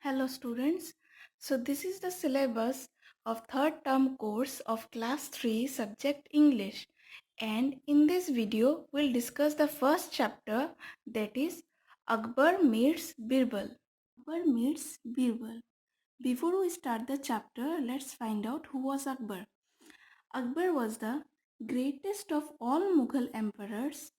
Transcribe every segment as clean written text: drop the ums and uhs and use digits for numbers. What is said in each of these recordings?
Hello students. So this is the syllabus of third term course of class 3 subject English, and in this video we'll discuss the first chapter, that is Akbar meets Birbal. Akbar meets Birbal. Before we start the chapter, let's find out who was Akbar. Akbar was the greatest of all Mughal emperors.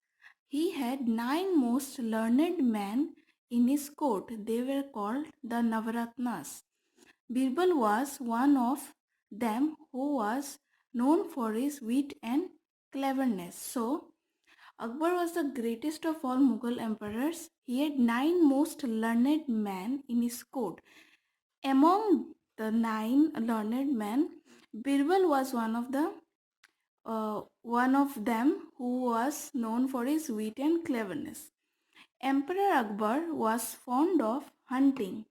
He had 9 most learned men in his court. They were called the Navaratnas. Birbal was one of them who was known for his wit and cleverness. So, Akbar was the greatest of all Mughal emperors. He had 9 most learned men in his court. Among the 9 learned men, Birbal was one of them who was known for his wit and cleverness. Emperor Akbar was fond of hunting.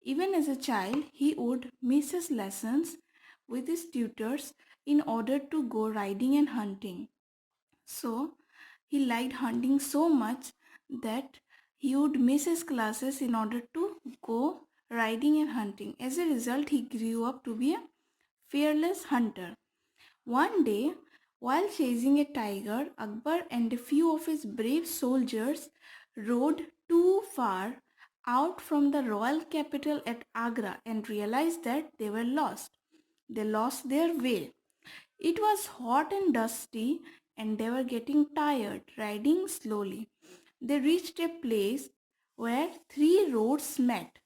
Even as a child, he would miss his lessons with his tutors in order to go riding and hunting. So, he liked hunting so much that he would miss his classes in order to go riding and hunting. As a result, he grew up to be a fearless hunter. One day, while chasing a tiger, Akbar and a few of his brave soldiers rode too far out from the royal capital at Agra and realized that they were lost. They lost their way. It was hot and dusty, and they were getting tired riding slowly. They reached a place where 3 roads met.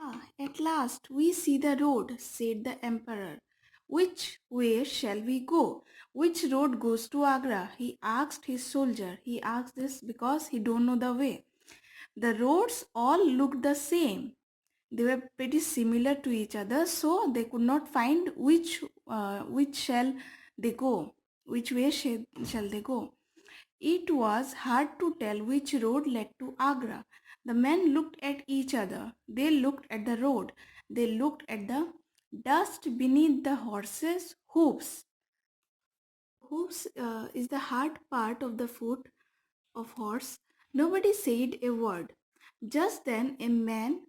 Ah, at last we see the road, said the emperor. Which way shall we go? Which road goes to Agra? He asked his soldier. He asked this because he don't know the way. The roads all looked the same. They were pretty similar to each other, so they could not find which shall they go, which way shall they go. It was hard to tell which road led to Agra. The men looked at each other. They looked at the road. They looked at the dust beneath the horses' hoofs. Hoofs is the hard part of the foot of horse. Nobody said a word. Just then a man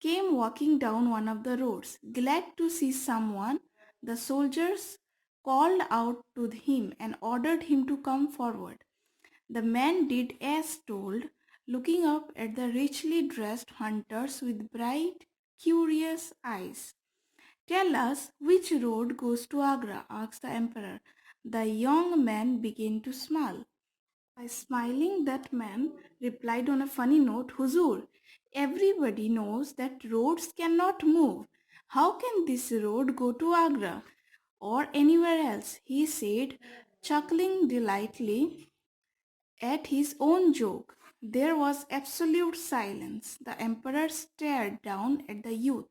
came walking down one of the roads. Glad to see someone, the soldiers called out to him and ordered him to come forward. The man did as told, looking up at the richly dressed hunters with bright, curious eyes. Tell us which road goes to Agra, asked the emperor. The young man began to smile. By smiling, that man replied on a funny note, Huzur, everybody knows that roads cannot move. How can this road go to Agra or anywhere else? He said, chuckling delightedly at his own joke. There was absolute silence. The emperor stared down at the youth.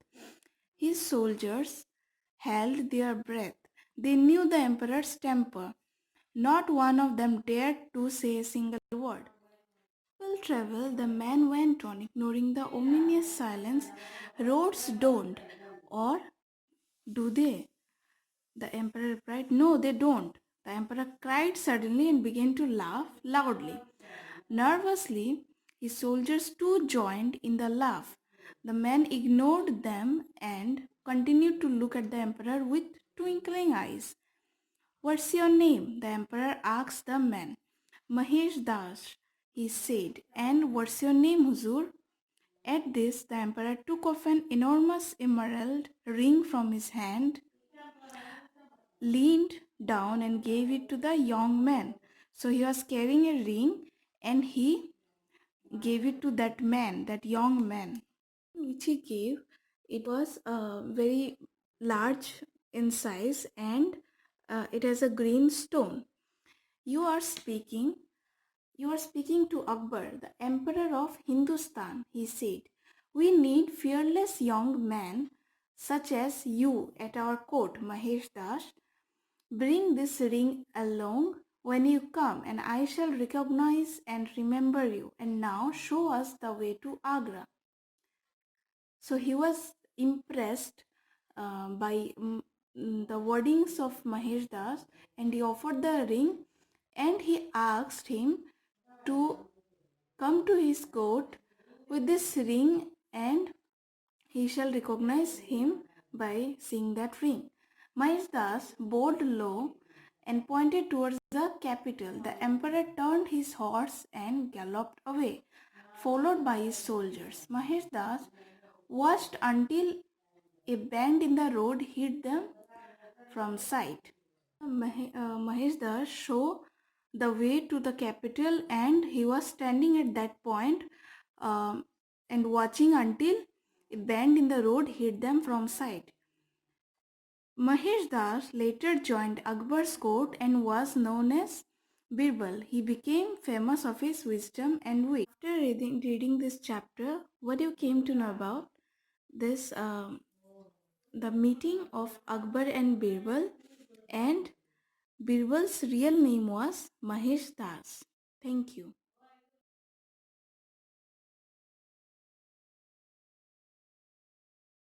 His soldiers held their breath. They knew the emperor's temper. Not one of them dared to say a single word. Will travel, the man went on, ignoring the ominous silence. Roads don't. Or do they? The emperor replied, No, they don't. The emperor cried suddenly and began to laugh loudly. Nervously, his soldiers too joined in the laugh. The man ignored them and continued to look at the emperor with twinkling eyes. What's your name? The emperor asked the man. Mahesh Das, he said. And what's your name, Huzur? At this, the emperor took off an enormous emerald ring from his hand, leaned down and gave it to the young man. So he was carrying a ring and he gave it to that man, that young man, which he gave. It was very large in size, and it has a green stone. You are speaking You are speaking to Akbar, the emperor of Hindustan, he said. We need fearless young men such as you at our court, Mahesh Das. Bring this ring along when you come, and I shall recognize and remember you. And now show us the way to Agra. So he was impressed by the wordings of Mahesh Das, and he offered the ring, and he asked him to come to his court with this ring, and he shall recognize him by seeing that ring. Mahesh Das bowed low and pointed towards the capital. The emperor turned his horse and galloped away, followed by his soldiers. Mahesh Das watched until a bend in the road hid them from sight. Mahesh Das showed the way to the capital, and he was standing at that point and watching until a bend in the road hid them from sight. Mahesh Das later joined Akbar's court and was known as Birbal. He became famous of his wisdom and wit. After reading this chapter, what you came to know about this the meeting of Akbar and Birbal, and Birbal's real name was Mahesh Das. Thank you.